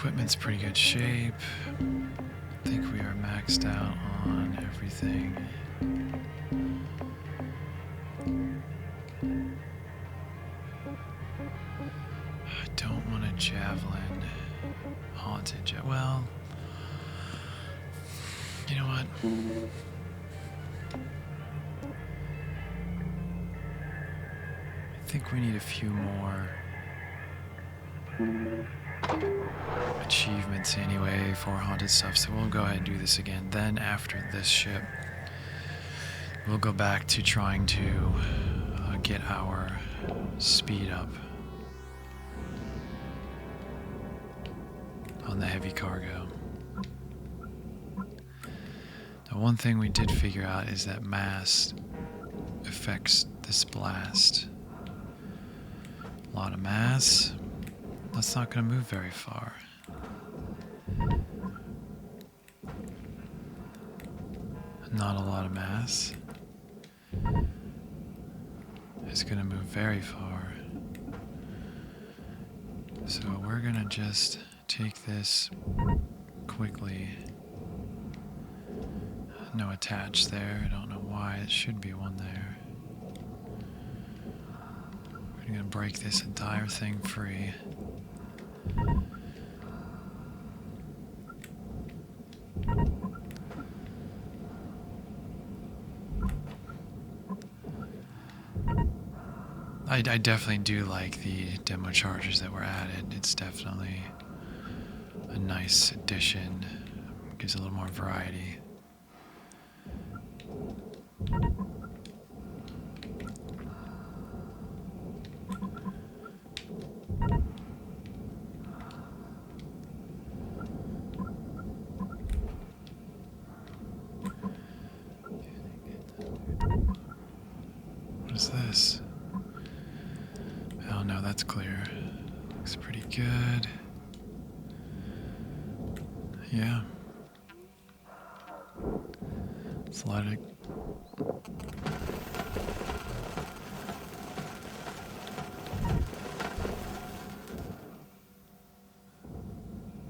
Equipment's pretty good shape. I think we are maxed out on everything. I don't want a javelin haunted well, you know what? I think we need a few more achievements anyway for haunted stuff, so we'll go ahead and do this again. Then after this ship, we'll go back to trying to get our speed up on the heavy cargo. The one thing we did figure out is that mass affects this blast. A lot of mass. That's not going to move very far. Not a lot of mass. It's going to move very far. So we're going to just take this quickly. No attach there. I don't know why. It should be one there. We're going to break this entire thing free. I definitely do like the demo chargers that were added. It's definitely a nice addition. Gives a little more variety. What is this? Oh no, that's clear. Looks pretty good. Yeah. Let's let it.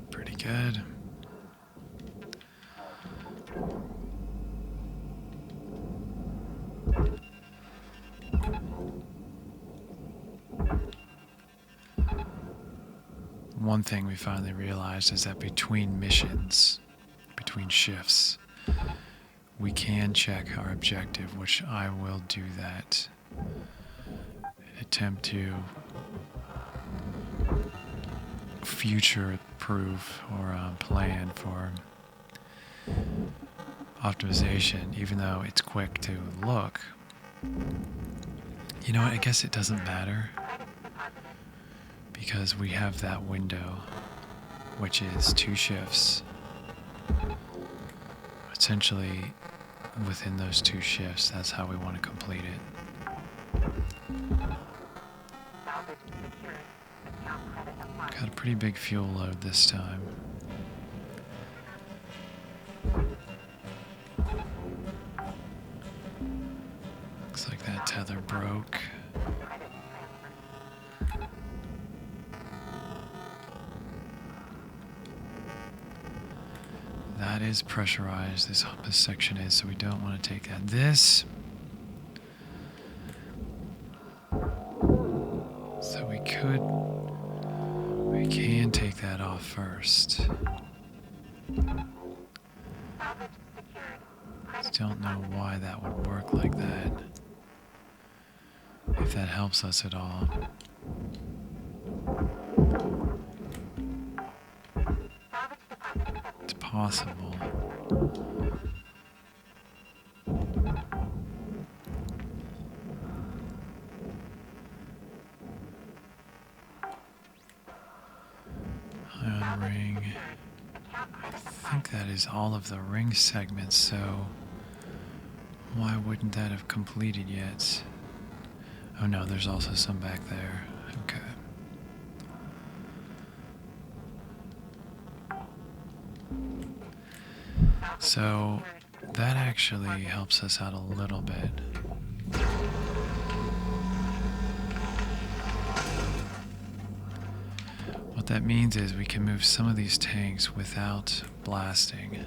Pretty good. One thing we finally realized is that between missions, between shifts, we can check our objective, which I will do that. Attempt to future-proof or plan for optimization, even though it's quick to look. You know what, I guess it doesn't matter, because we have that window, which is 2 shifts. Essentially, within those 2 shifts, that's how we want to complete it. Got a pretty big fuel load this time. Looks like that tether broke. That is pressurized, this section is, so we don't want to take that. This, so we can take that off first. Just don't know why that would work like that, if that helps us at all. Possible. Ion ring. I think that is all of the ring segments, so why wouldn't that have completed yet? Oh no, there's also some back there. Okay. So that actually helps us out a little bit. What that means is we can move some of these tanks without blasting.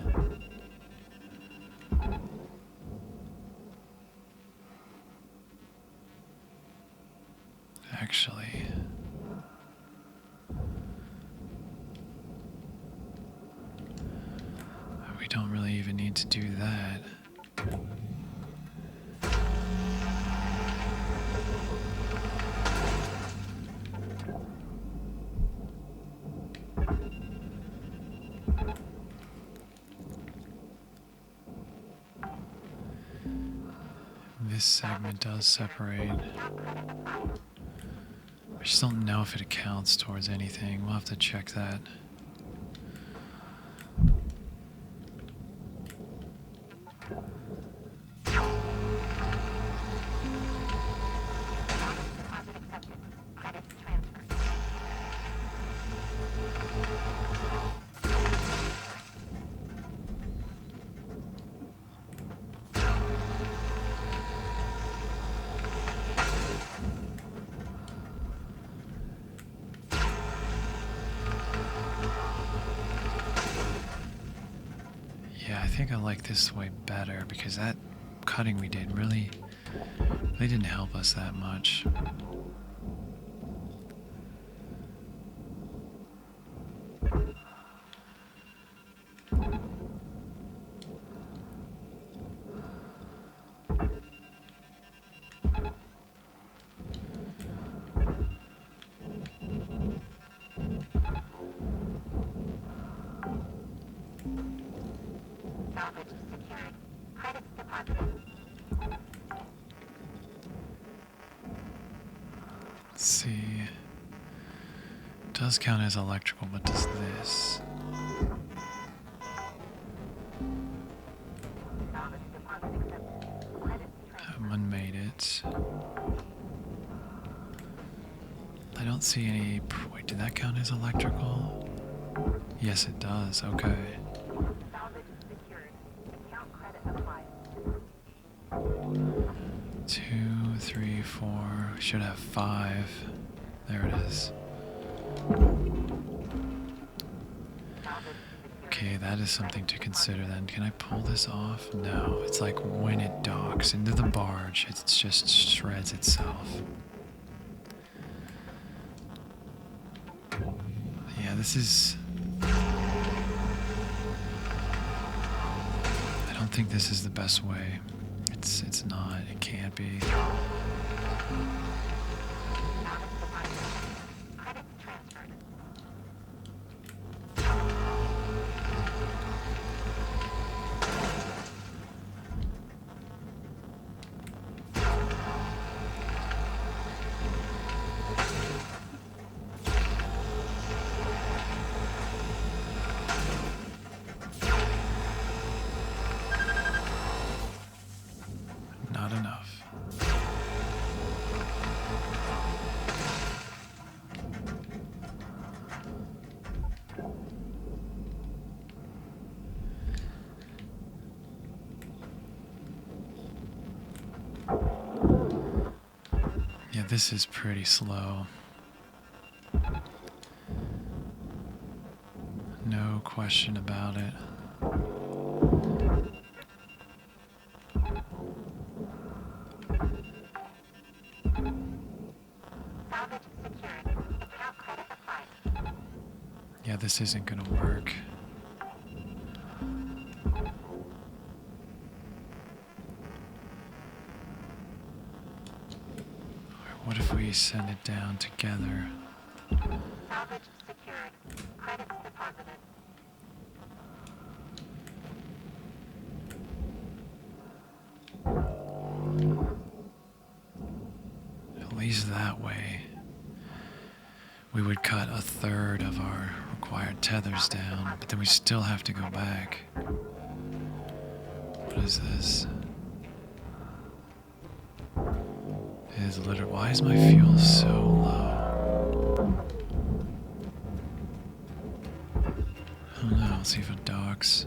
Actually, we don't really even need to do that. This segment does separate. I just don't know if it accounts towards anything. We'll have to check that. Yeah, I think I like this way better because that cutting we did really didn't help us that much. Let's see. Does count as electrical, but does this? That one made it. I don't see any. Wait, did that count as electrical? Yes, it does. Okay. 2, 3, 4. We should have 5. There it is. Okay, that is something to consider then. Can I pull this off? No, it's like when it docks into the barge, it just shreds itself. Yeah, this is... I don't think this is the best way. It's not. It can't be. Not enough. Yeah, this is pretty slow. No question about it. Yeah, this isn't gonna work. What if we send it down together? Salvage secured. Credits deposited. At least that way, we would cut a third of our required tethers down, but then we still have to go back. What is this? It is literally. Why is my fuel so low? I don't know. Let's see if it docks.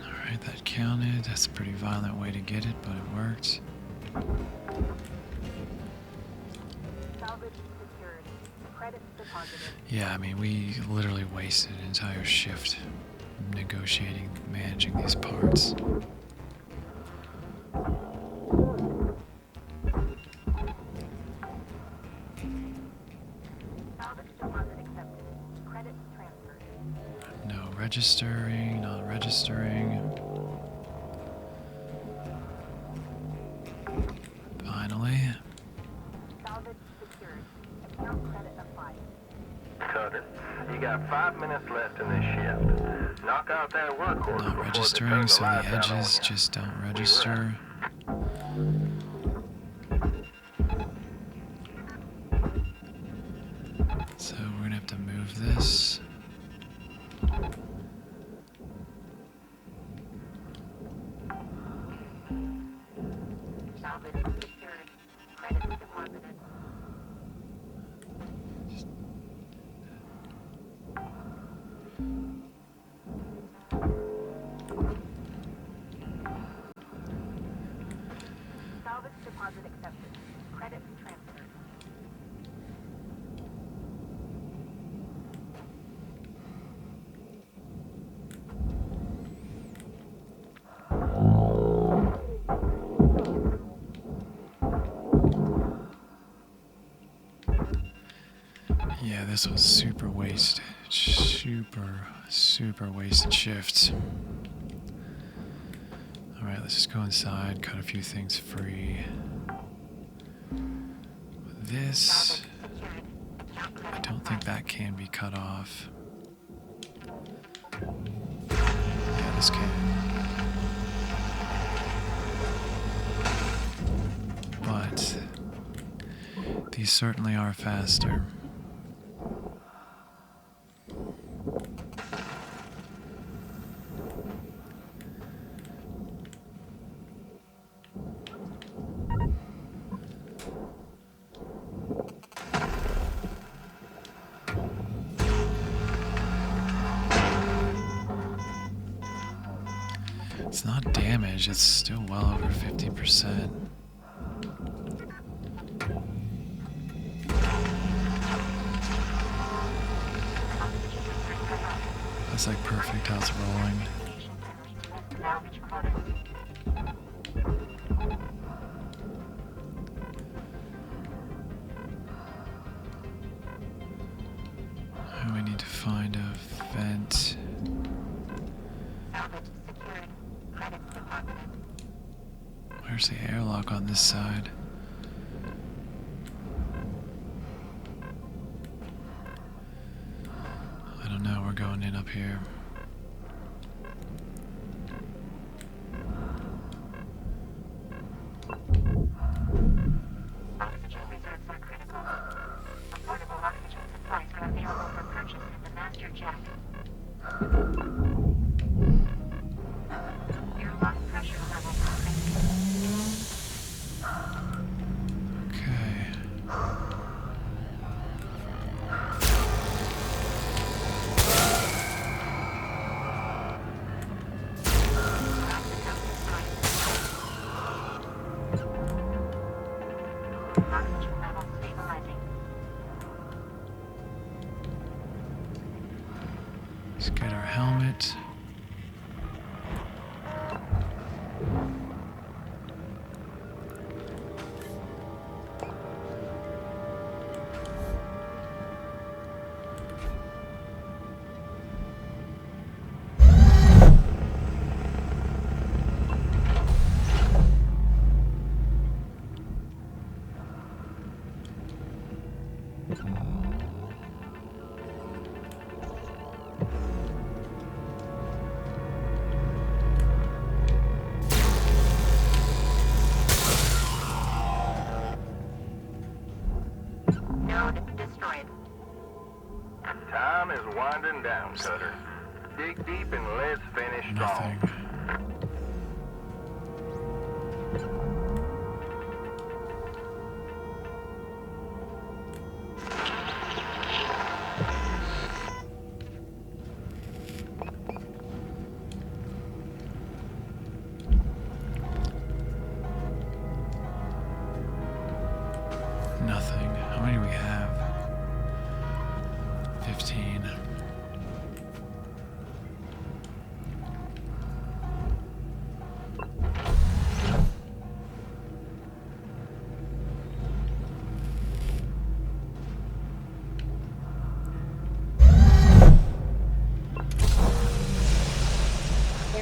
Alright, Alright, that counted. That's a pretty violent way to get it, but it worked. Salvage secured. Credits deposited. Yeah, I mean, we literally wasted an entire shift negotiating, managing these parts. Salvage deposit accepted. Credits transferred. No registering, not registering. Finally. Salvage secured. Account credit applied. Cutter, you got 5 minutes left in this shift. Knock out that work order Not before registering, they turn so the lights the out on edges you. just don't register. So we're gonna have to move this. Salvage secured. Credits deposited. Salvage deposit accepted. Credits transferred. Yeah, this was super wasted. Super wasted shifts. Alright, let's just go inside, cut a few things free. This, I don't think that can be cut off. Yeah, this can. But these certainly are faster. It's not damage, it's still well over 50%. That's like perfect how it's rolling. Salvage quota. And we need to find a vent. Salvage secured. Credits deposited. Where's the airlock on this side? I don't know, we're going in up here. Oxygen reserves are critical. Affordable oxygen supplies are available for purchase in the master jack. Your lung pressure levels increasing. Okay. Oxygen levels stabilizing. Let's get our helmet. Node destroyed. Time is winding down, Cutter. Dig deep and let's finish strong. Nothing.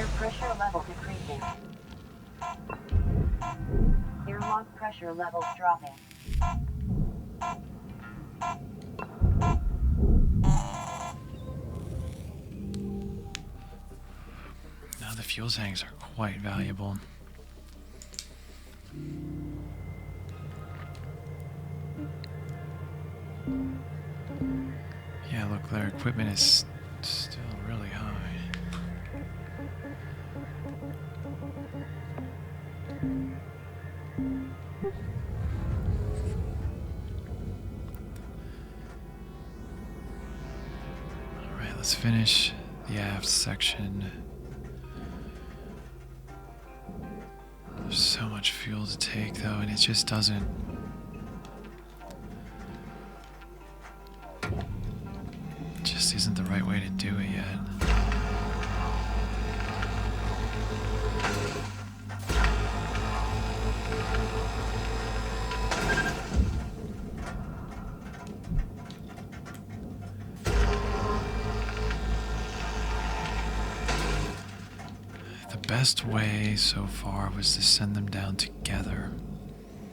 Air pressure level decreasing. Airlock pressure levels dropping. Now the fuel tanks are quite valuable. Yeah, look, their equipment is still really high. Alright, let's finish the aft section. There's so much fuel to take, though, and it just doesn't. It just isn't the right way to do it yet. The best way so far was to send them down together.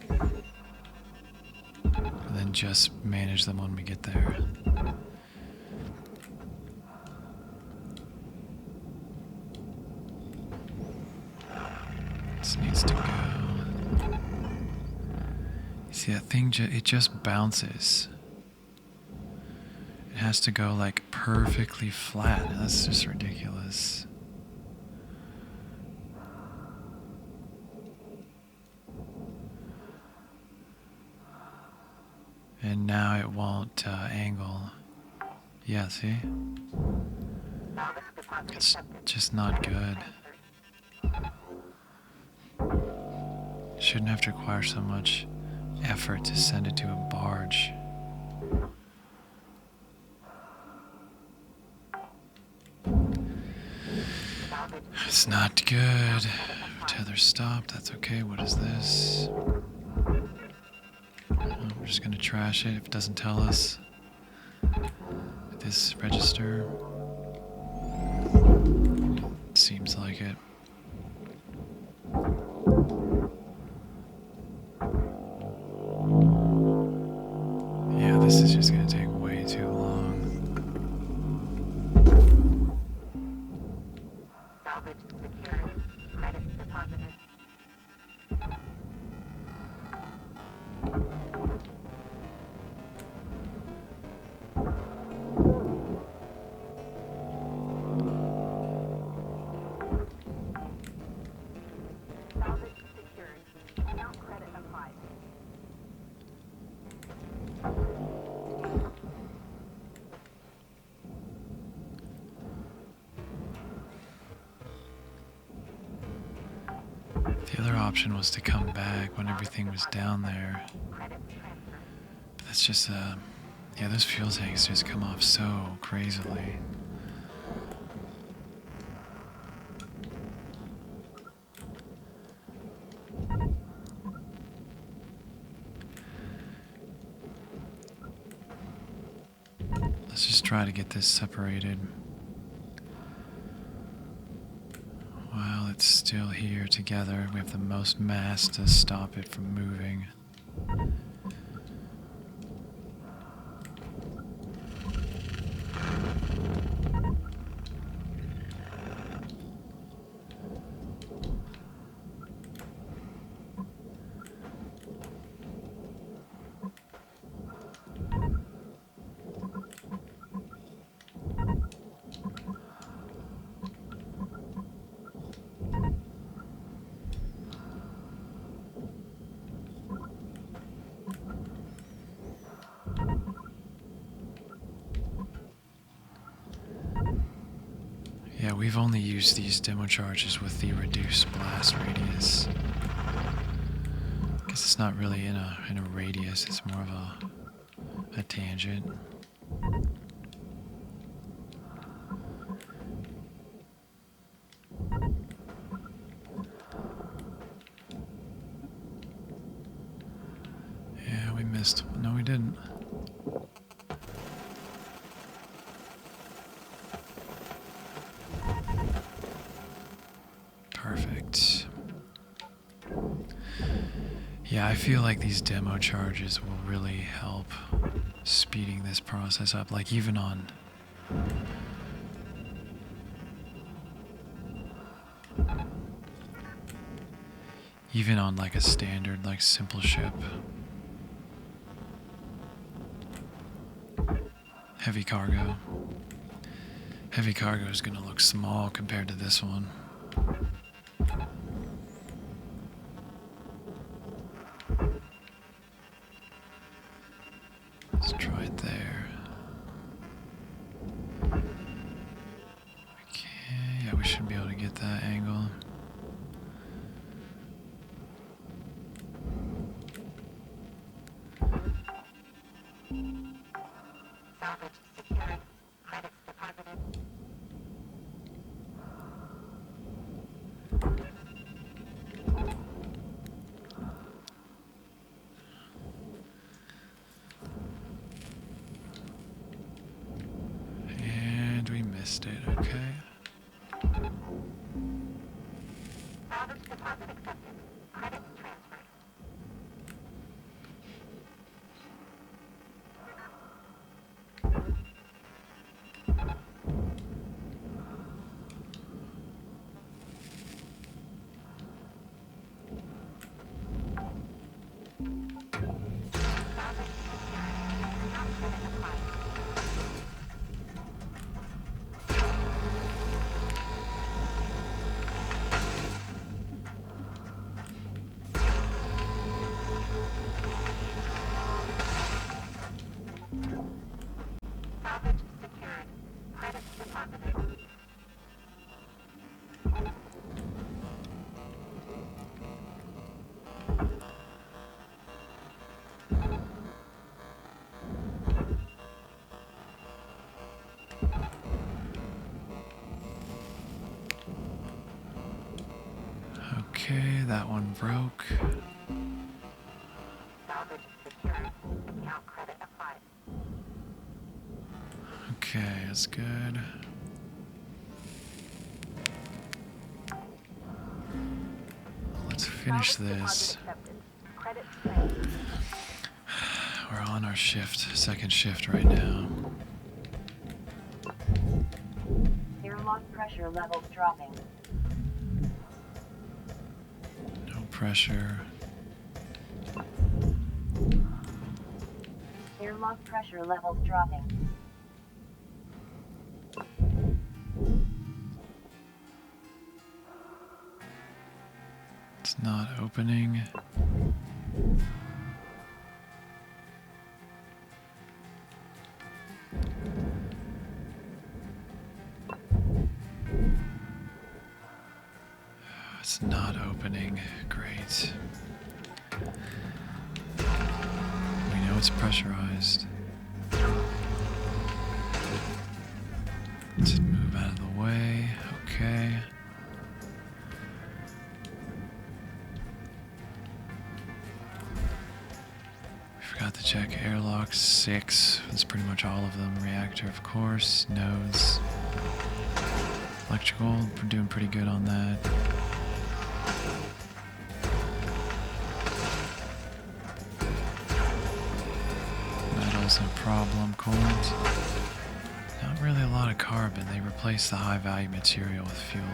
And then just manage them when we get there. This needs to go. You see that thing, it just bounces. It has to go like perfectly flat. That's just ridiculous. And now it won't angle. Yeah, see? It's just not good. Shouldn't have to require so much effort to send it to a barge. It's not good. Tether stopped. That's okay. What is this? Oh, we're just gonna trash it if it doesn't tell us. This register. Seems like it. Yeah, this is just gonna take way too long. Salvage secured. Credits deposited. Salvage secured. No credit applied. The other option was to come back when everything was down there. Credit transfer. But that's just, yeah, those fuel tanks just come off so crazily. Let's just try to get this separated while it's still here together. We have the most mass to stop it from moving. Yeah, we've only used these demo charges with the reduced blast radius. Guess it's not really in a radius, it's more of a tangent. Yeah, we missed. No, we didn't. Perfect. Yeah, I feel like these demo charges will really help speeding this process up. Like even on like a standard, like simple ship. Heavy cargo. Heavy cargo is going to look small compared to this one. Let's try it there. Okay, yeah, we should be able to get that angle. Salvage secured. Credits deposited. And we missed it, okay. Salvage deposit accepted. Credits transferred. Salvage secured. Now credit applied. Salvage secured. Credits deposited. Okay, that one broke. Salvage secured. Account credit applied. Okay, that's good. Let's finish Salvage this. deposit accepted. Credits transferred. We're on our shift, second shift right now. Airlock pressure levels dropping. No pressure. Airlock pressure levels dropping. It's not opening. It's not opening. Great. We know it's pressurized. Let's move out of the way. Okay. We forgot to check airlock 6. That's pretty much all of them. Reactor, of course. Nodes. Electrical, we're doing pretty good on that. Metals, no problem. Coolant. Not really a lot of carbon. They replaced the high value material with fuel.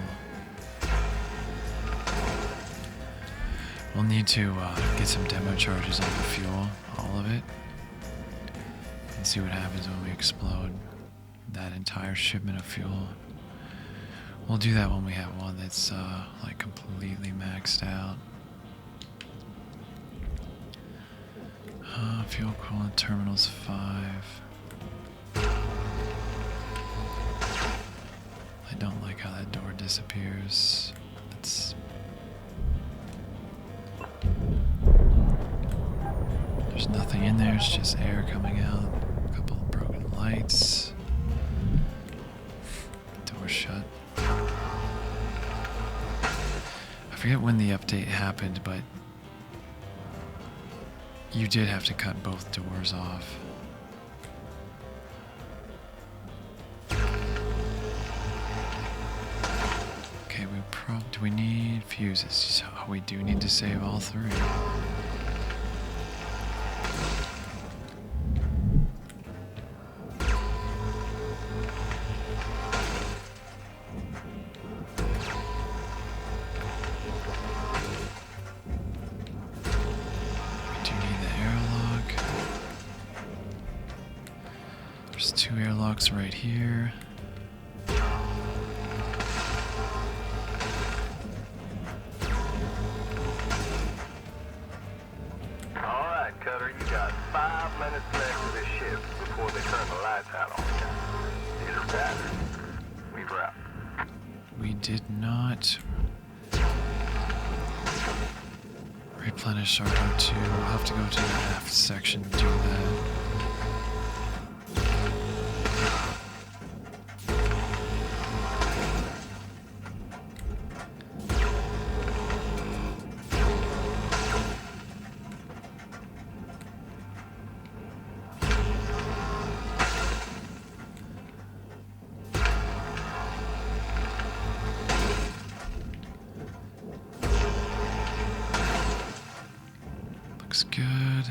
We'll need to get some demo charges on the fuel, all of it, and see what happens when we explode that entire shipment of fuel. We'll do that when we have one that's like completely maxed out. Fuel coolant terminals 5. I don't like how that door disappears. There's nothing in there, it's just air coming out. A couple of broken lights. Door shut. I forget when the update happened, but you did have to cut both doors off. Okay, we Do we need fuses? Oh, we do need to save all 3. We do need the airlock. There's 2 airlocks right here. Cutter, you got 5 minutes left of this shift before they turn the lights out on you. These are battered. We wrap. We did not replenish our O2. We'll have to go to the aft section to do that. Looks good.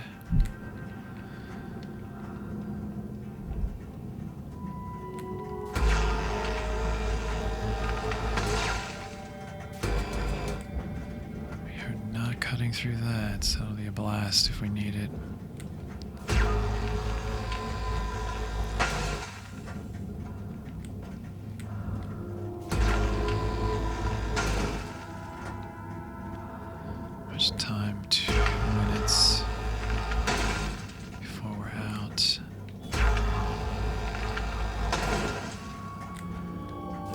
We are not cutting through that, so it'll be a blast if we need it. Much time? 2 minutes before we're out.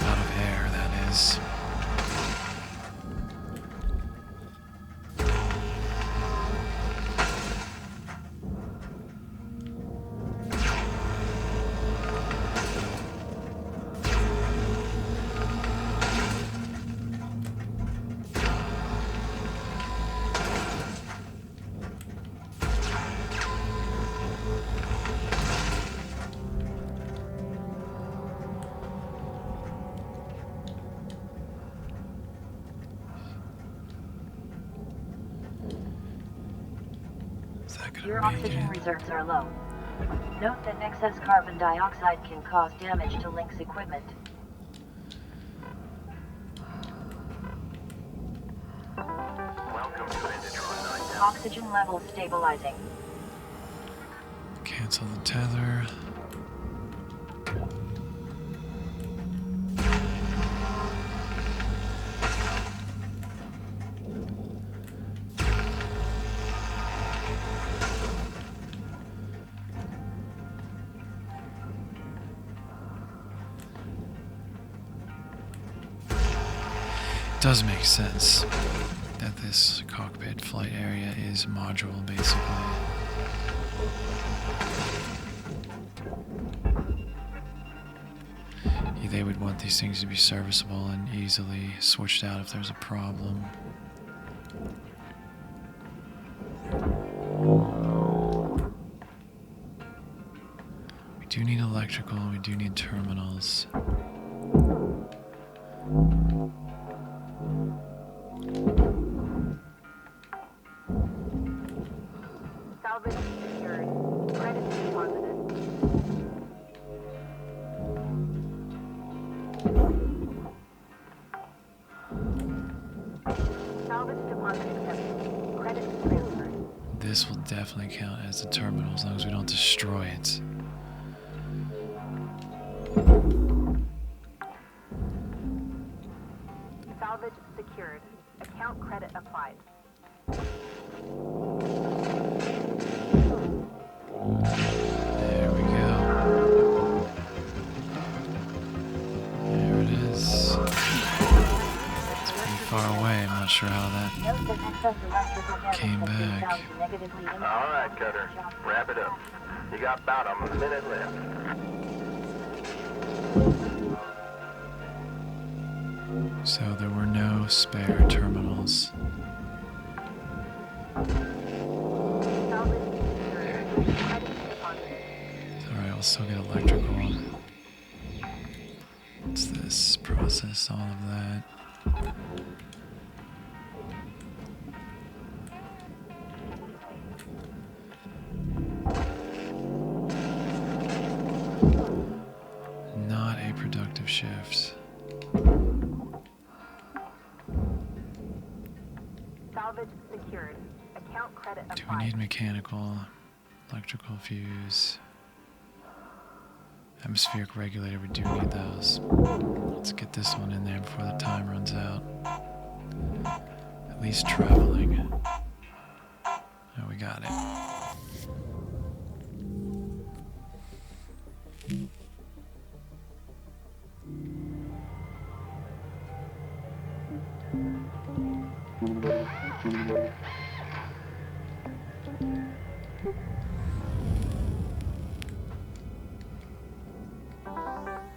Out of air, that is. Is that gonna Your make oxygen it? reserves are low. Note that excess carbon dioxide can cause damage to Link's equipment. Welcome to Indetroit Night. Oxygen levels stabilizing. Cancel the tether. Does make sense that this cockpit flight area is modular, basically. They would want these things to be serviceable and easily switched out if there's a problem. We do need electrical, we do need terminals. Salvage secured. Credits deposited. Salvage deposit accepted. Credits transferred. This will definitely count as a terminal as long as we don't destroy it. Salvage secured. Account credit applied. There we go. There it is. It's pretty far away. I'm not sure how that Note that excess electrical damage Came has been back. found to negatively impact. All right, Cutter. Wrap it up. You got about a minute left. So there were no spare terminals. Salvage secured. Credits deposited. Alright, we'll still get electrical. What's this? Process all of that. shift. Salvage secured. Account credit Do we applied. need mechanical, electrical fuse, atmospheric regulator? We do need those. Let's get this one in there before the time runs out. At least traveling. Oh, we got it.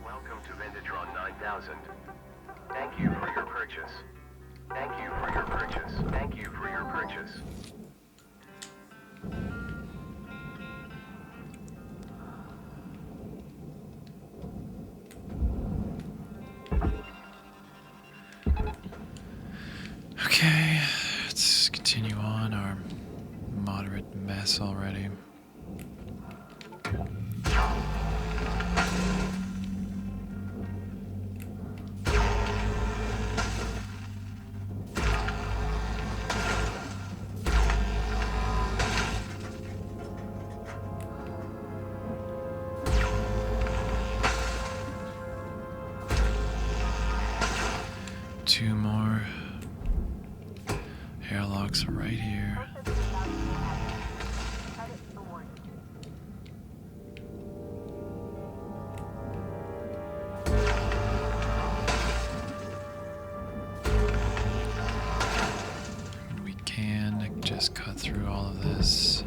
Welcome to Vintatron 9000. Thank you for your purchase. Thank you for your purchase. Thank you for your purchase. Okay, let's continue on our moderate mess already. Two more airlocks right here. Credit awarded. We can just cut through all of this.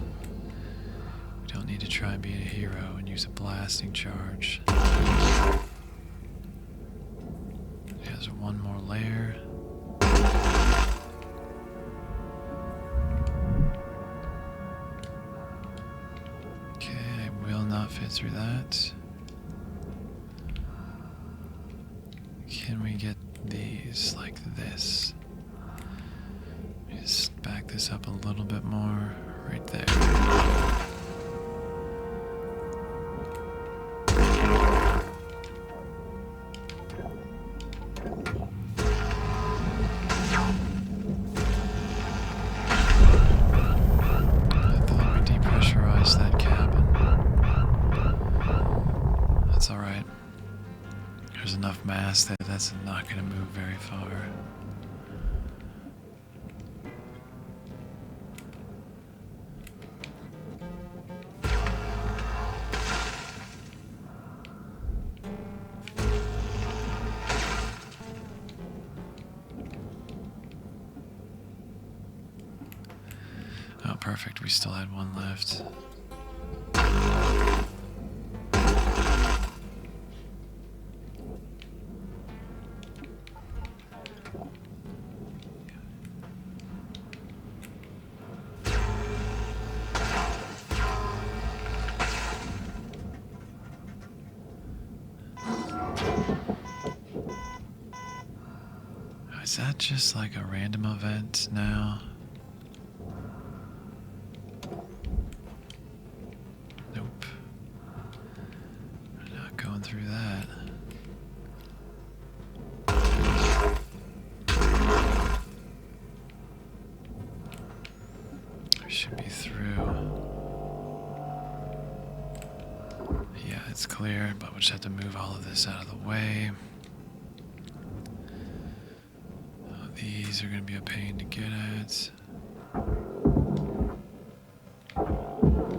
We don't need to try and be a hero and use a blasting charge. There's one more layer. Okay, I will not fit through that. Can we get these like this? Just back this up a little bit more, right there. I thought we depressurized that cabin. That's alright. There's enough mass that that's not going to move very far. Oh, perfect. We still had one left. Is that just like a random event now? Nope. We're not going through that. We should be through. Yeah, it's clear, but we'll just have to move all of this out of the way. These are going to be a pain to get at.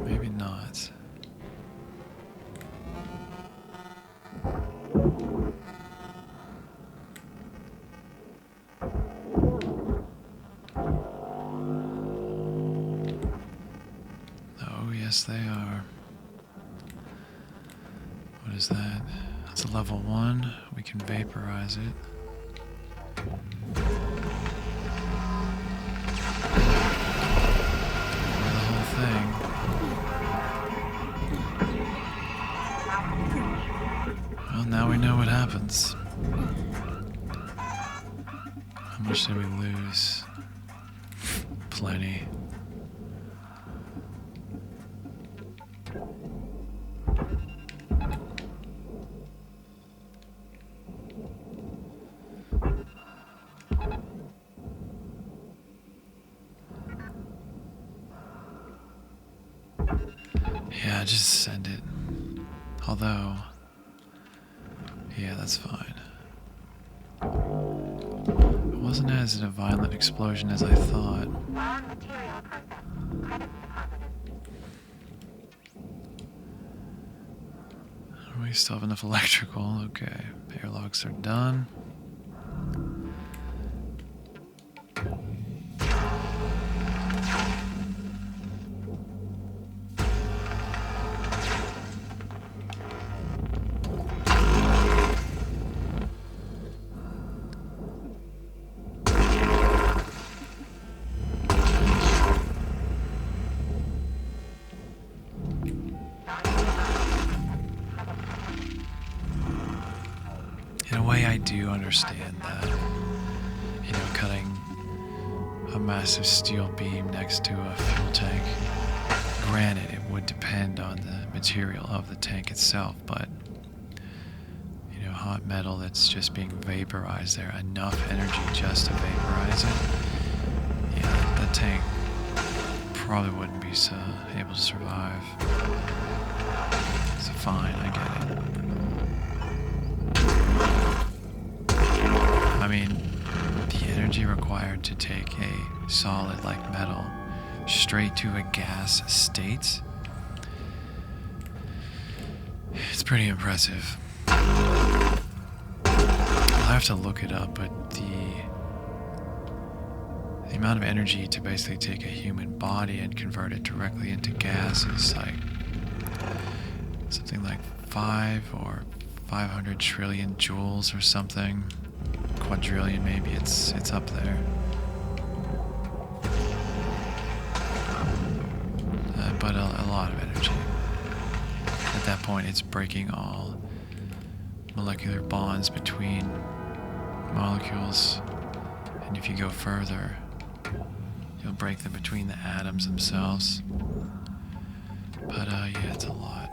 Maybe not. Oh, yes, they are. What is that? That's a level 1. We can vaporize it. Well, now we know what happens. How much did we lose? Plenty. Yeah, just send it. Although, yeah, that's fine. It wasn't as a violent explosion as I thought. Raw material processed. Credits deposited. We still have enough electrical. Okay, airlocks are done. In a way, I do understand that. You know, cutting a massive steel beam next to a fuel tank. Granted, it would depend on the material of the tank itself, but you know, hot metal that's just being vaporized there, enough energy just to vaporize it. Yeah, that tank probably wouldn't be able to survive. So fine, I get it. I mean, the energy required to take a solid like metal straight to a gas state, it's pretty impressive. I'll have to look it up, but the amount of energy to basically take a human body and convert it directly into gas is like something like 5 or 500 trillion joules or something. Quadrillion maybe, it's up there. But a lot of energy. At that point, it's breaking all molecular bonds between molecules, and if you go further, you'll break them between the atoms themselves. But yeah, it's a lot.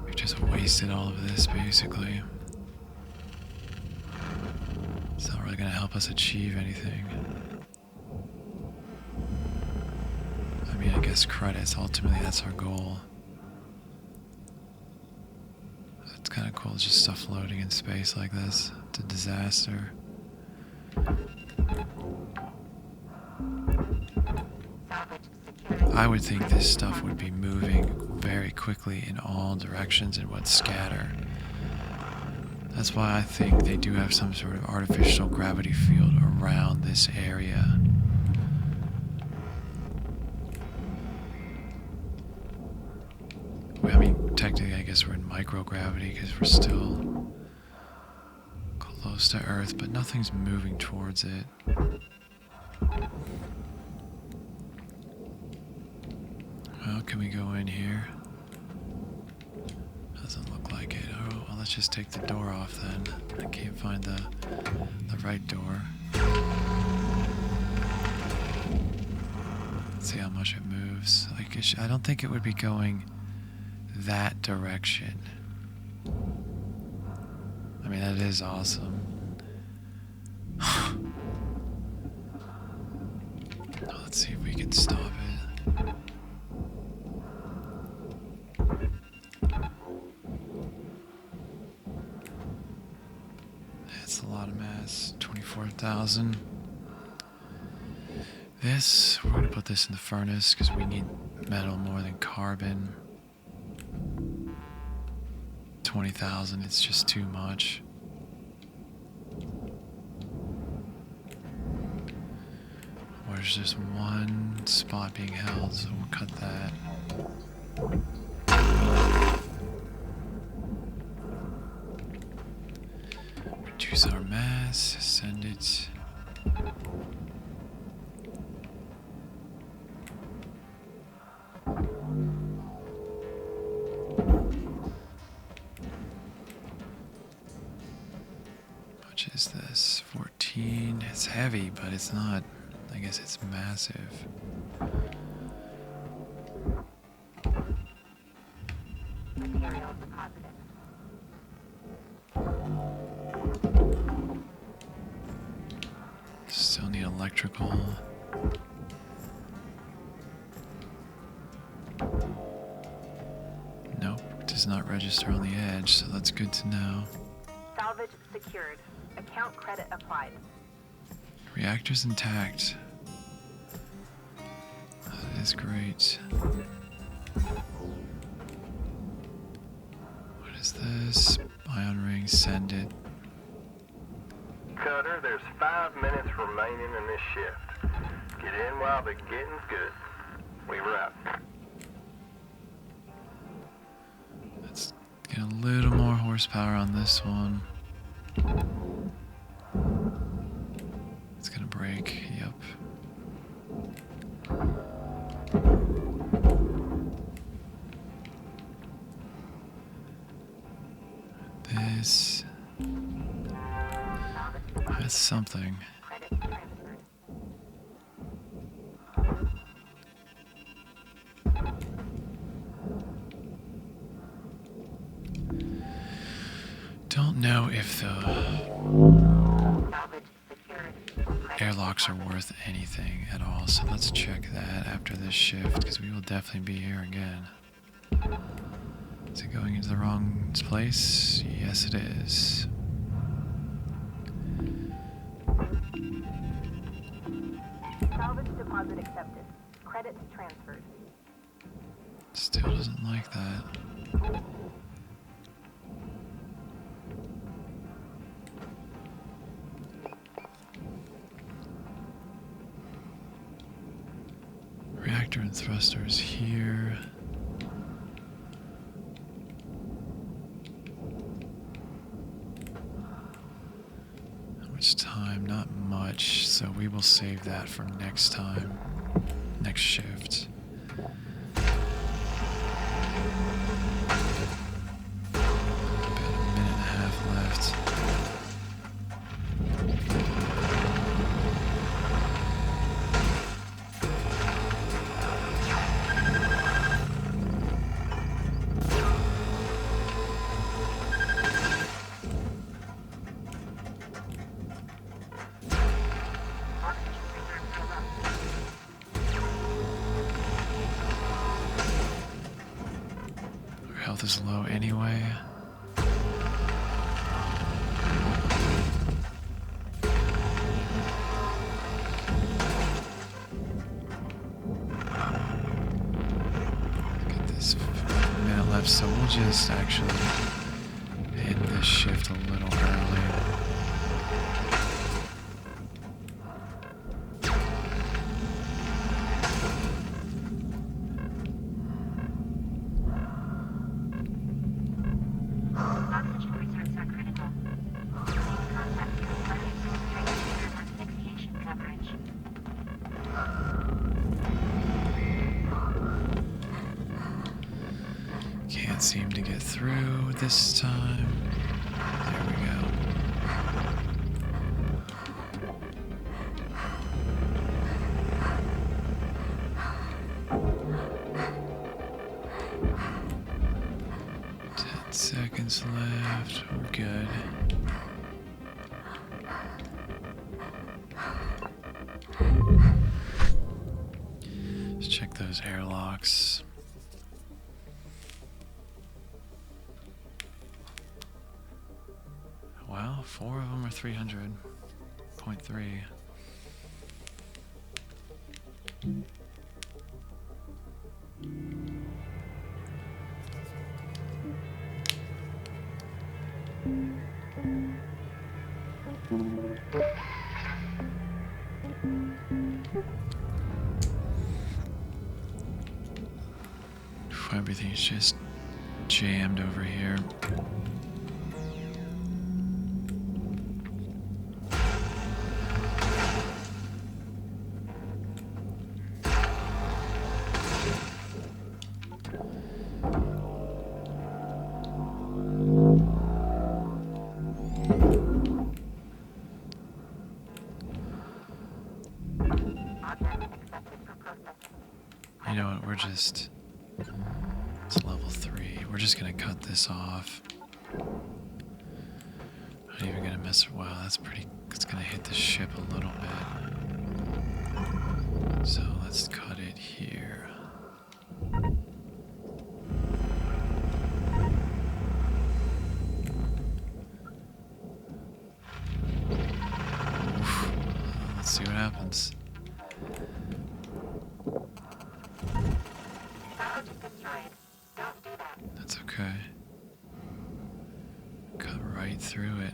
We've just wasted all of this basically. It's not really going to help us achieve anything. I mean, I guess credits, ultimately that's our goal. It's kind of cool, just stuff floating in space like this. It's a disaster. I would think this stuff would be moving very quickly in all directions and would scatter. That's why I think they do have some sort of artificial gravity field around this area. I mean, technically I guess we're in microgravity because we're still close to Earth, but nothing's moving towards it. Well, can we go in here? Doesn't look like it. Oh, well, let's just take the door off then. I can't find the right door. Let's see how much it moves. Like, I don't think it would be going that direction. I mean, that is awesome. Let's see if we can stop it. That's a lot of mass. 24,000. This, we're going to put this in the furnace because we need metal more than carbon. 20,000, it's just too much. There's just one spot being held, so we'll cut that. Reduce our mass, send it. How much is this? 14. It's heavy, but it's not. I guess it's massive. Material deposited. electrical. Nope, does not register on the edge, so that's good to know. Salvage secured. Account credit applied. Reactor's intact. That is great. What is this? Ion ring, send it. Cutter, there's 5 minutes remaining in this shift. Get in while the getting's good. Weaver out. Let's get a little more horsepower on this one. It's gonna break, yep. This... that's something. Credit transferred. Don't know if the Salvage secured. airlocks are worth anything at all, so let's check that after this shift, because we will definitely be here again. Is it going into the wrong place? Yes, it is. Salvage deposit accepted. Credits transferred. Still doesn't like that. Reactor and thrusters here. How much time? Not much, so we will save that for next time. Next shift. About a minute and a half left. Our health is low anyway. Get this minute left, so we'll just actually end this shift a little early. Oxygen reserves are critical. Contact with target asphyxiation coverage. Can't seem to get through this time. There we go. Seconds left. We're good. Let's check those airlocks. Wow, 4 of them are 300.3. Everything's just jammed over here. You know what, it's level 3. We're just gonna cut this off. I'm not even gonna mess. Wow, that's pretty. It's gonna hit the ship a little bit. So let's cut it here. Oof. Let's see what happens. That's okay. Cut right through it.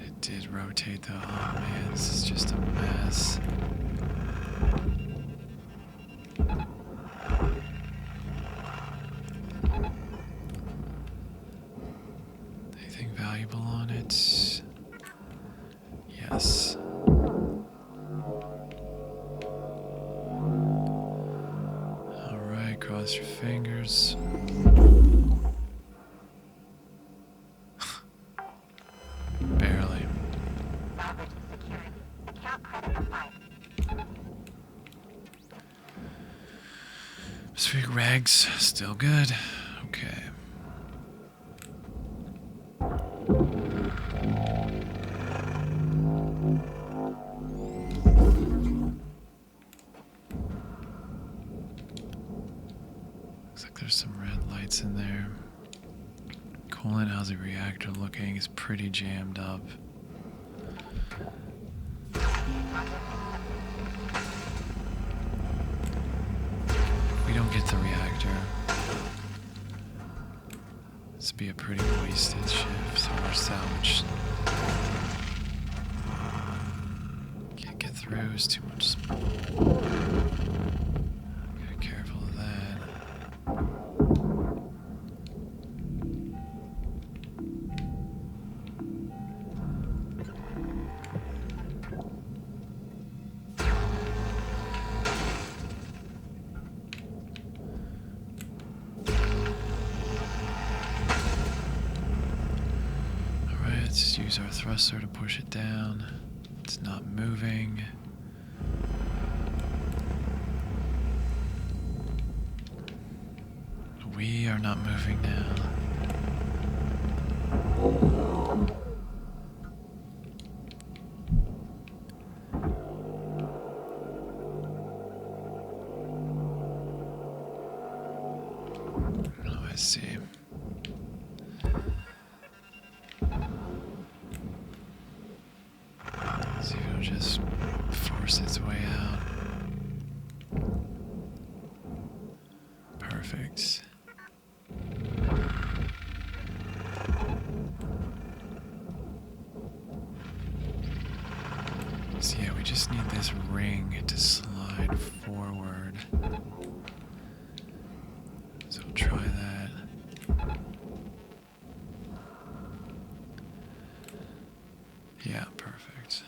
It did rotate though. Oh man, this is just a mess. Anything valuable on it? Yes. Alright, cross your fingers. Barely. Salvage is secured. Account credit applied. Sweet rags, still good. Okay. Looks like there's some red lights in there. Coolant, how's the reactor looking? It's pretty jammed up. If we don't get the reactor, this would be a pretty wasted shift or salvage. Can't get through, it's too much. Gotta be careful of that. Alright, let's just use our thruster to push it down. It's not moving. We are not moving now. Oh, I see. See if it'll just force its way out. Perfect. So yeah, we just need this ring to slide forward. So we'll try that. Yeah, perfect.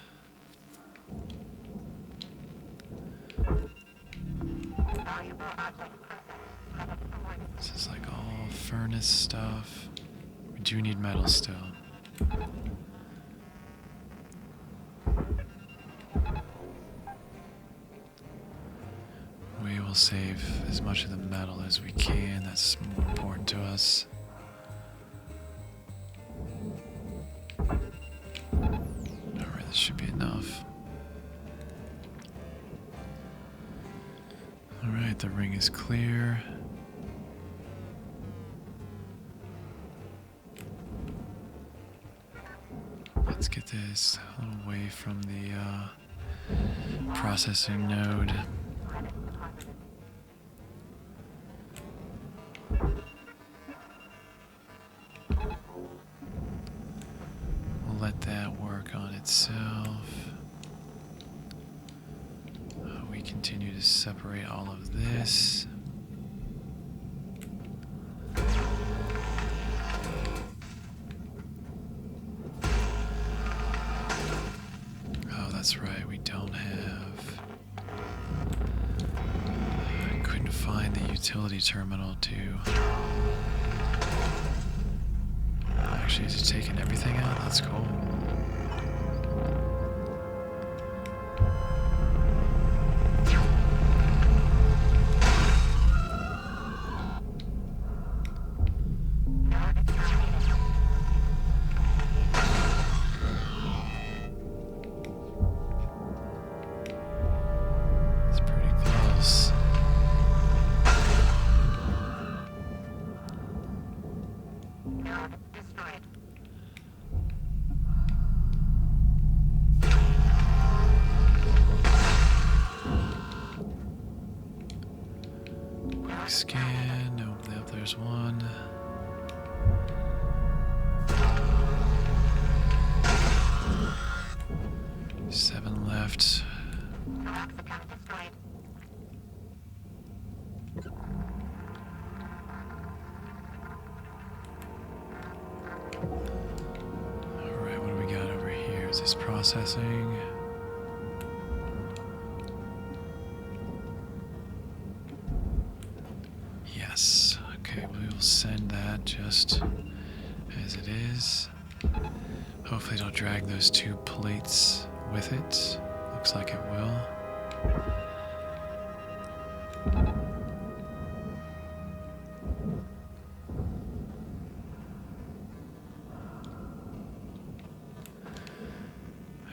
This is like all furnace stuff. We do need metal still. We will save as much of the metal as we can. That's more important to us. Alright, this should be enough. Alright, the ring is clear. Let's get this a little away from the processing node. We'll let that work on itself. We continue to separate all of this. Oh, that's right, we don't have... I couldn't find the utility terminal to... Actually, is it taking everything out? That's cool. Destroyed. Quick scan. Nope, there's one. Seven left. Coax account destroyed. Alright, what do we got over here? Is this processing? Yes. Okay, we will send that just as it is. Hopefully it'll drag those two plates with it. Looks like it will.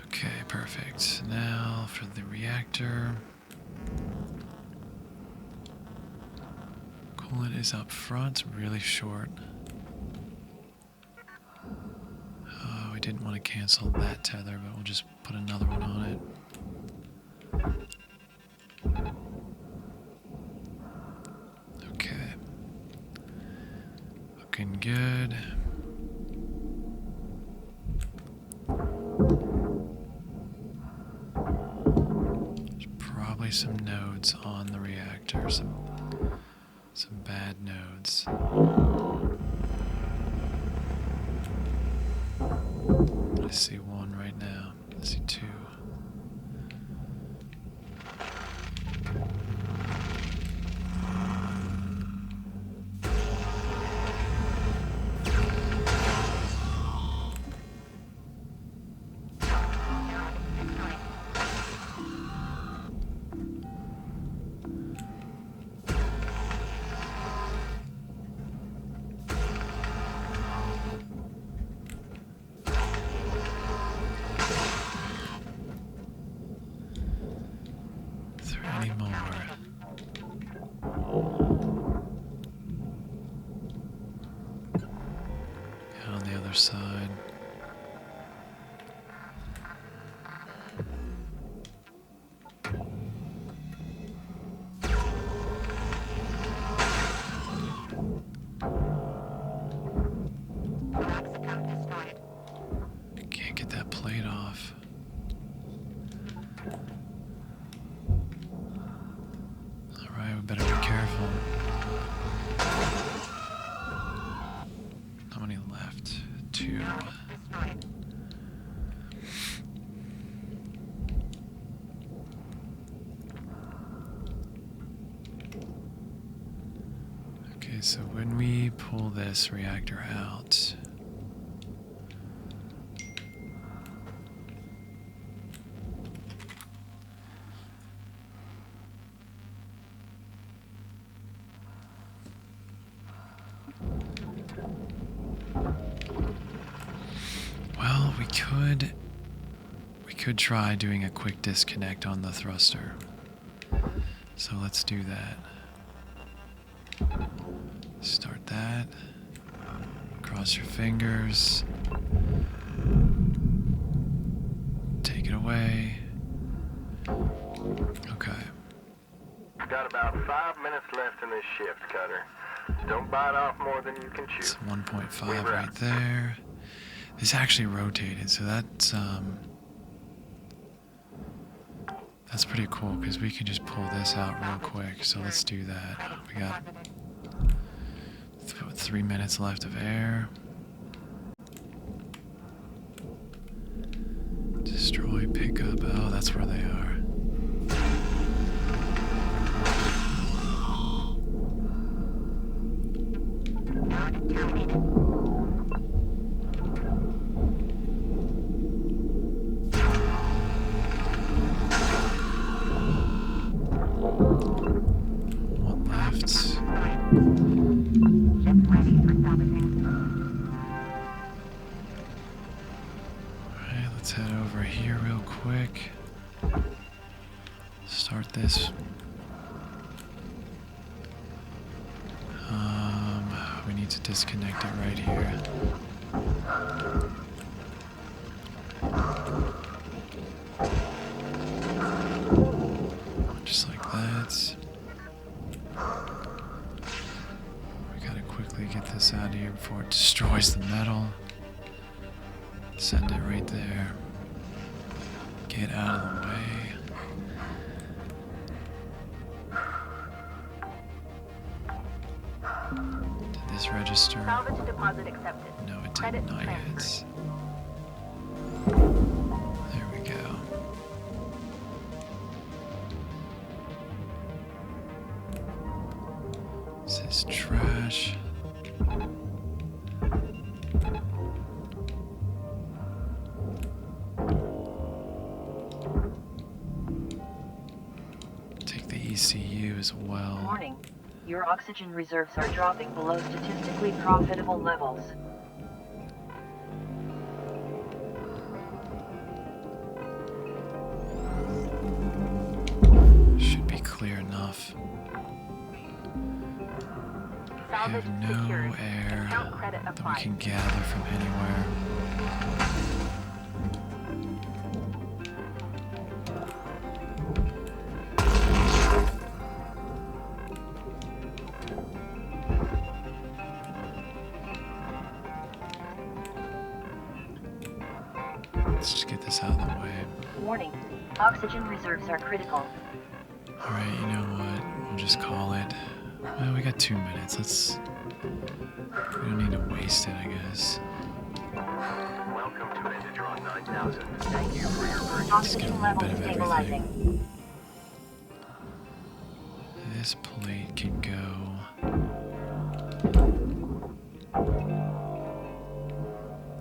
Okay, perfect. Now for the reactor. Coolant is up front, really short. Oh, we didn't want to cancel that tether, but we'll just put another one on it. Okay. Looking good. There's probably some nodes on the reactor, some bad nodes. I see one right now. I see two. Is there any more? Yeah, on the other side. Coax account destroyed. I can't get that plate off. Alright, we better be careful. How many left? Two. Destroyed. Okay, so when we pull this reactor out, well, we could try doing a quick disconnect on the thruster. So let's do that. Start that. Cross your fingers. Take it away. Okay. Got about 5 minutes left in this shift, Cutter. Don't bite off more than you can chew. It's 1.5 We wrap. right there. This actually rotated, so that's pretty cool because we can just pull this out real quick. So let's do that. We got 3 minutes left of air. Destroy, pick up. Oh, that's where they are. One left. Ship ready for salvaging. Alright, let's head over here real quick. Start this. We need to disconnect it right here. Just like that. We gotta quickly get this out of here before it destroys the metal. Send it right there. Get out of the way. Did this register? Salvage deposit accepted. No, it Credit did not transferred. yet. There we go. This is trash. Take the ECU as well. Warning. Your oxygen reserves are dropping below statistically profitable levels. Should be clear enough. We Salvage have no secured. air Account credit that we applied. can gather from anywhere. Let's just get this out of the way. Warning. Oxygen reserves are critical. Alright, you know what? We'll just call it. Well, we got 2 minutes. We don't need to waste it, I guess. Welcome to Enderdrawn 9000. Thank you for your purchase. get a Oxygen little levels bit of stabilizing. This plate can go.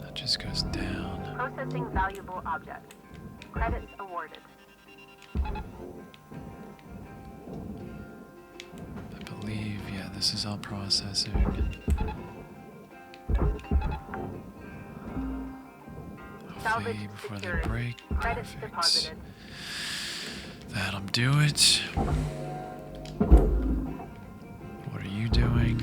That just goes down. Processing valuable object. Credits awarded. I believe, yeah, this is all processing. Salvage Hopefully before they secured. break. Credits Perfect. deposited. That'll do it. What are you doing?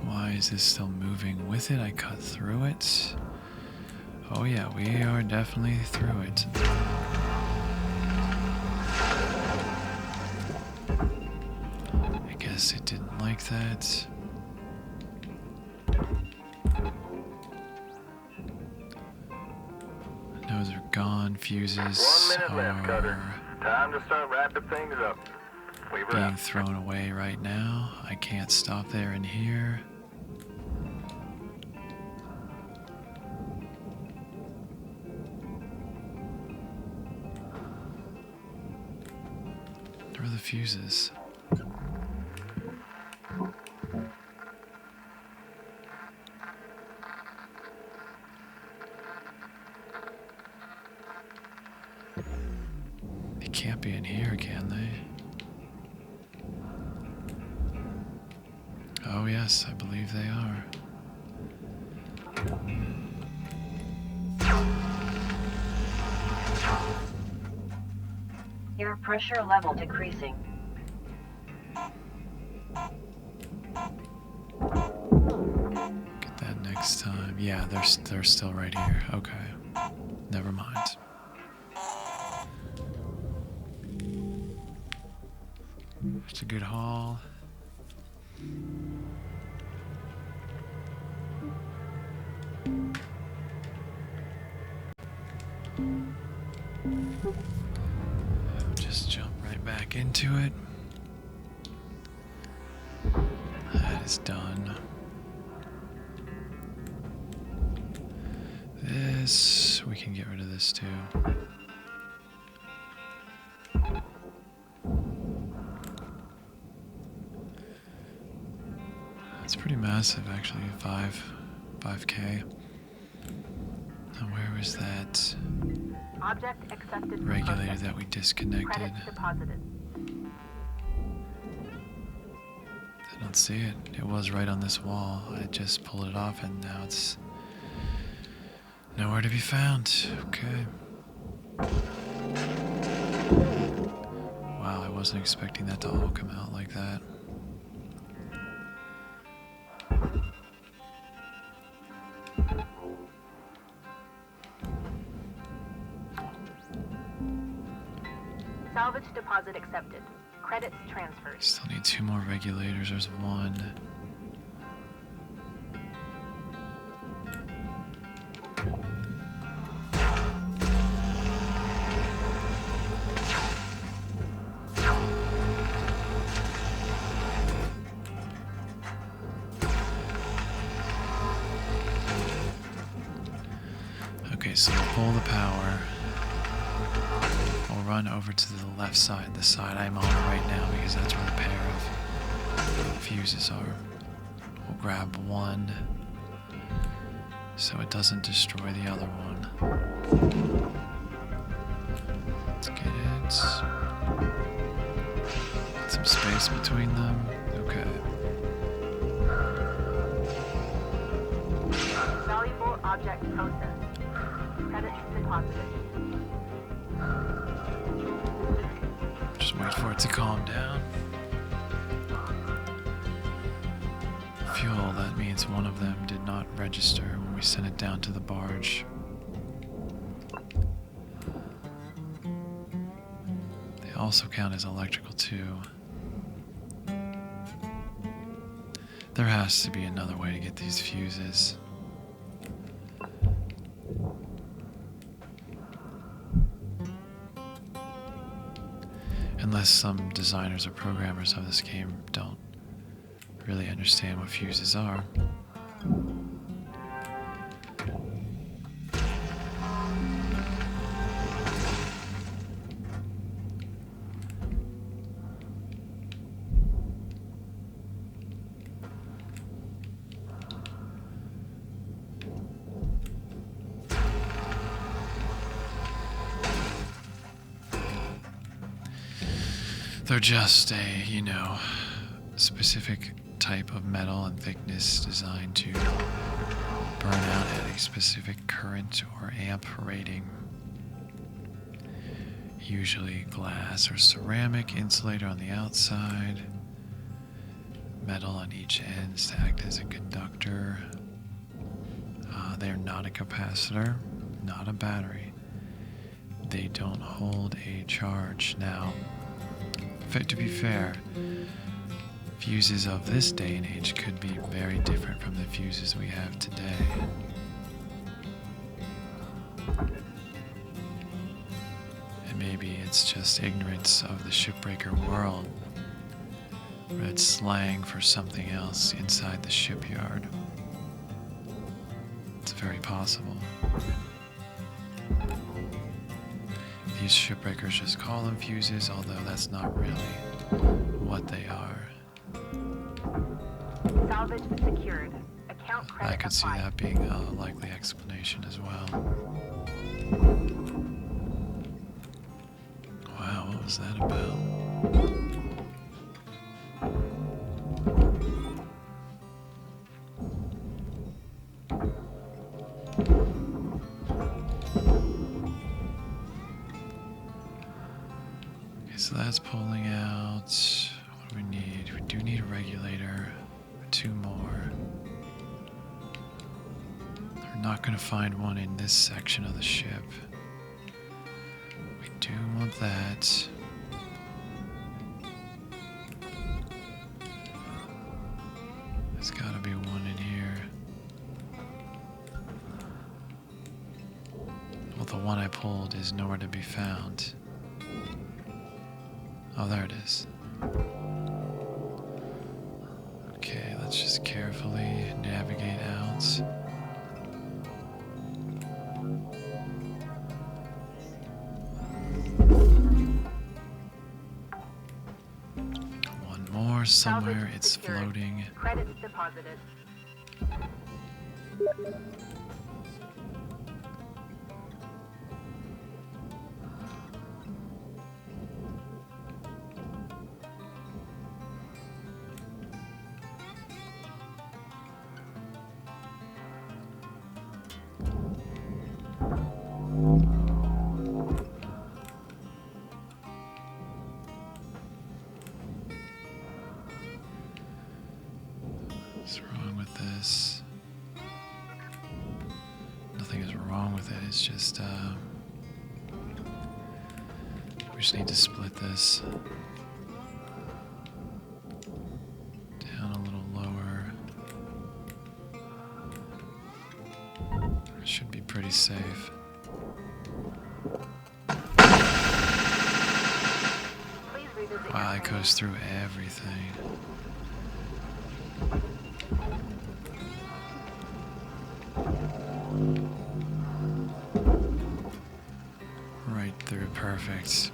Why is this still moving with it? I cut through it. Oh yeah, we are definitely through it. I guess it didn't like that. Those are gone. Fuses 1 minute left, Cutter. are Time to start wrapping things up. We've being wrapped. thrown away right now. I can't stop there and here. Where are the fuses? They can't be in here, can they? Oh yes, I believe they are. Air pressure level decreasing. Get that next time. Yeah, they're still right here. Okay. Never mind. It's a good haul. Just jump right back into it. That is done. This, we can get rid of this too. It's pretty massive actually, 5K. Now where was that Object accepted for regulator processing. that we disconnected? Credits deposited. I don't see it. It was right on this wall. I just pulled it off and now it's nowhere to be found. Okay. Wow, I wasn't expecting that to all come out like that. Salvage deposit accepted. Credits transferred. Still need 2 more regulators. There's 1. Okay, so we'll pull the power. We'll run over to the left side, the side I'm on right now, because that's where the pair of fuses are. We'll grab 1 so it doesn't destroy the other one. Let's get it. Some space between them. Okay. Valuable object processed. Credits deposited. Just wait for it to calm down. Fuel, that means one of them did not register when we sent it down to the barge. They also count as electrical too. There has to be another way to get these fuses. Unless some designers or programmers of this game don't really understand what fuses are. They're just a, specific type of metal and thickness designed to burn out at a specific current or amp rating. Usually glass or ceramic insulator on the outside, metal on each end to act as a conductor. They're not a capacitor, not a battery. They don't hold a charge. Now, to be fair, fuses of this day and age could be very different from the fuses we have today. And maybe it's just ignorance of the shipbreaker world, or it's slang for something else inside the shipyard. It's very possible. These shipbreakers just call them fuses, although that's not really what they are. Salvage secured. Account credit I could see applied. that being a likely explanation as well. Wow, what was that about? Okay, so that's pulling out. What do we need? We do need a regulator. 2 more. We're not going to find one in this section of the ship. We do want that. There's got to be one in here. Well, the one I pulled is nowhere to be found. Oh, there it is. Okay, let's just carefully navigate out. One more somewhere. Salvage It's secured. floating. Credits deposited. What's wrong with this? Nothing is wrong with it. It's just, we just need to split this down a little lower. It should be pretty safe. Please revisit Wow, your it goes through everything. Right through, perfect.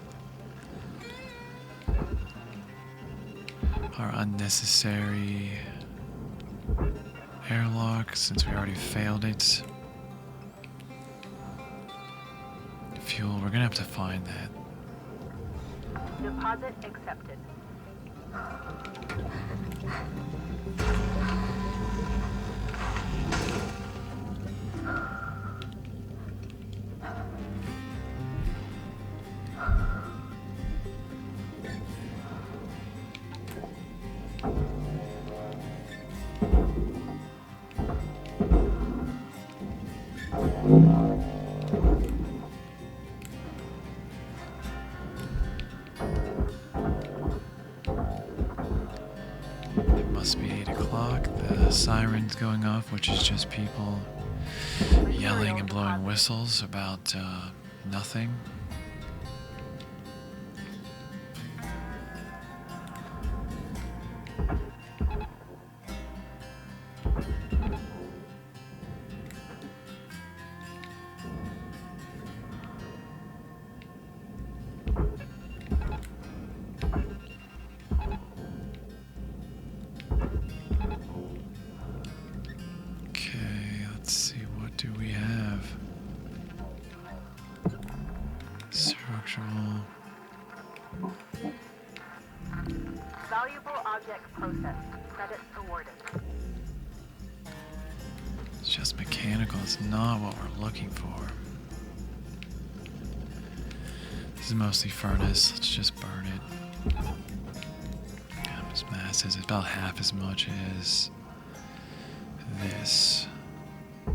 Our unnecessary airlock, since we already failed it. Fuel, we're gonna have to find that. deposit accepted. It must be 8 o'clock. The siren's going off, which is just people yelling and blowing whistles about nothing. Okay, let's see, what do we have? Structural. Valuable object processed. Credits awarded. It's just mechanical, it's not what we're looking for. This is mostly furnace, let's just burn it. How much mass is it? About half as much as this. I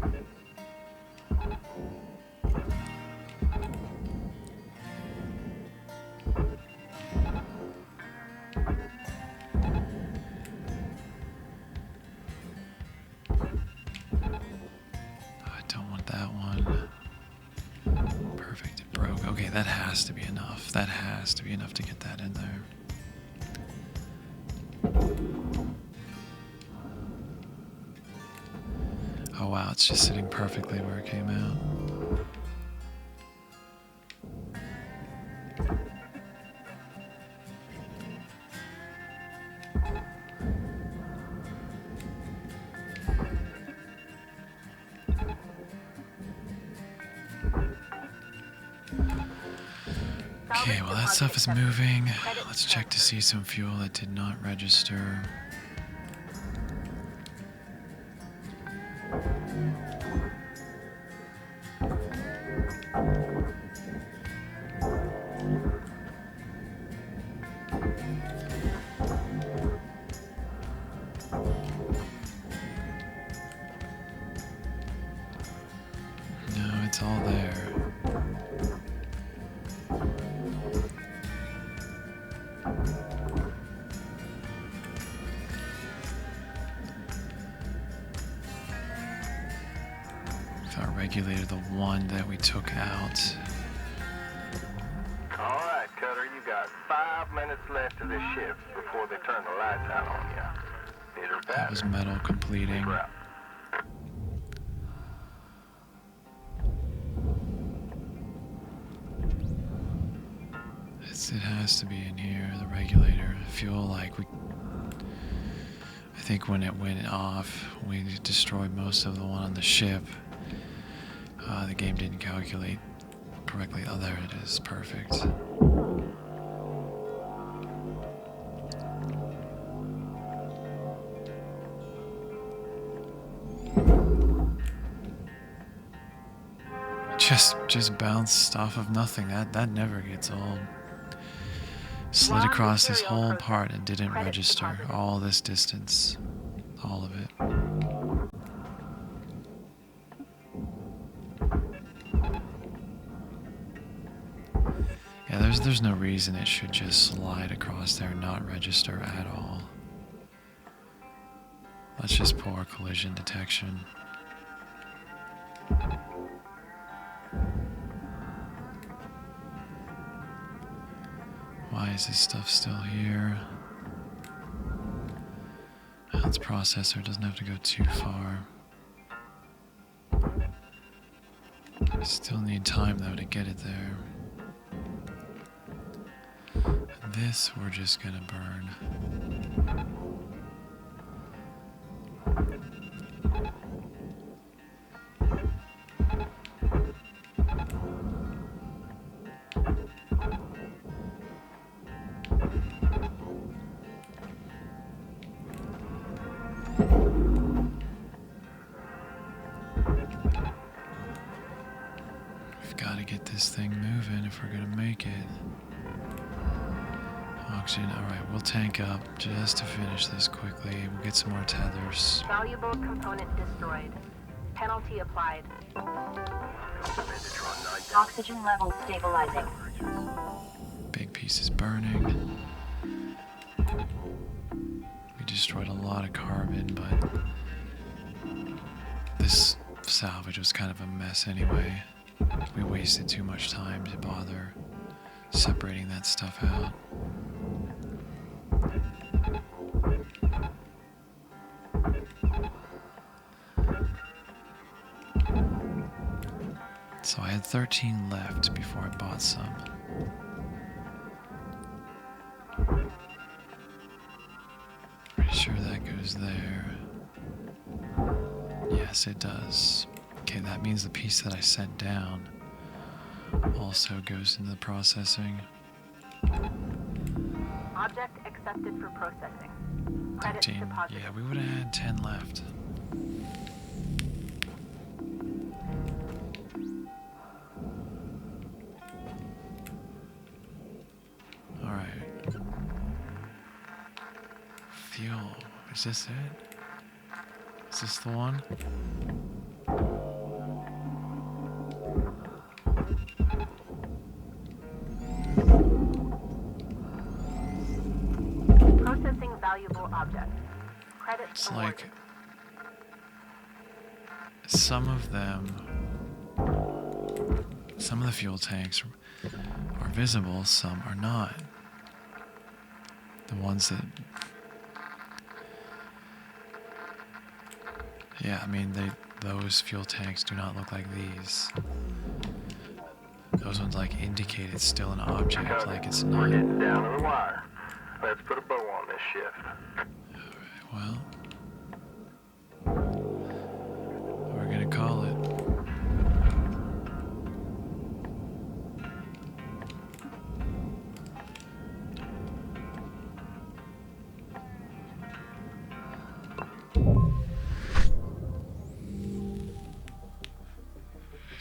don't want that one. Perfect, it broke. Okay, that has to be enough. That has to be enough to get that in there. Oh wow, it's just sitting perfectly where it came out. Okay, well that stuff is moving. Let's check to see some fuel that did not register. No, it's all there. With our regulator, the one that we took out. All right, Cutter, you got 5 minutes left of this shift before they turn the lights out on you. Either That was better. metal completing. Crap. It has to be in here, the regulator. Fuel, like we... I think when it went off, we destroyed most of the one on the ship. The game didn't calculate correctly. Oh, there it is. Perfect. Just bounced off of nothing. That never gets old. Slid across this whole part and didn't register all this distance. all of it. Yeah, there's no reason it should just slide across there and not register at all. Let's just pour collision detection. Why is this stuff still here? Oh, its processor doesn't have to go too far. Still need time though to get it there. This we're just gonna burn. We've got to get this thing moving if we're gonna make it. Oxygen, alright, we'll tank up just to finish this quickly. We'll get some more tethers. Valuable component destroyed. Penalty applied. Oxygen levels stabilizing. Big piece is burning. We destroyed a lot of carbon, but this salvage was kind of a mess anyway. We wasted too much time to bother separating that stuff out. So I had 13 left before I bought some. Pretty sure that goes there. Yes, it does. Okay, that means the piece that I sent down also goes into the processing. Object accepted for processing. Credits 13. deposited. Yeah, we would have had 10 left. Alright. Fuel. Is this it? Is this the one? Processing valuable object. Credits It's awarded. like some of the fuel tanks are visible, some are not. The ones that, yeah, I mean, those fuel tanks do not look like these. Those ones like indicate it's still an object, like it's We're not. getting down to the wire. Let's put a bow on this shift. Well, we're gonna call it.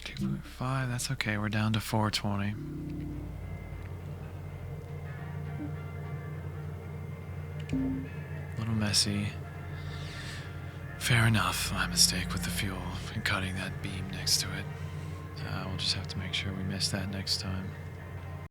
$2.5, that's okay, we're down to 420. A little messy. Fair enough, my mistake with the fuel and cutting that beam next to it. We'll just have to make sure we miss that next time.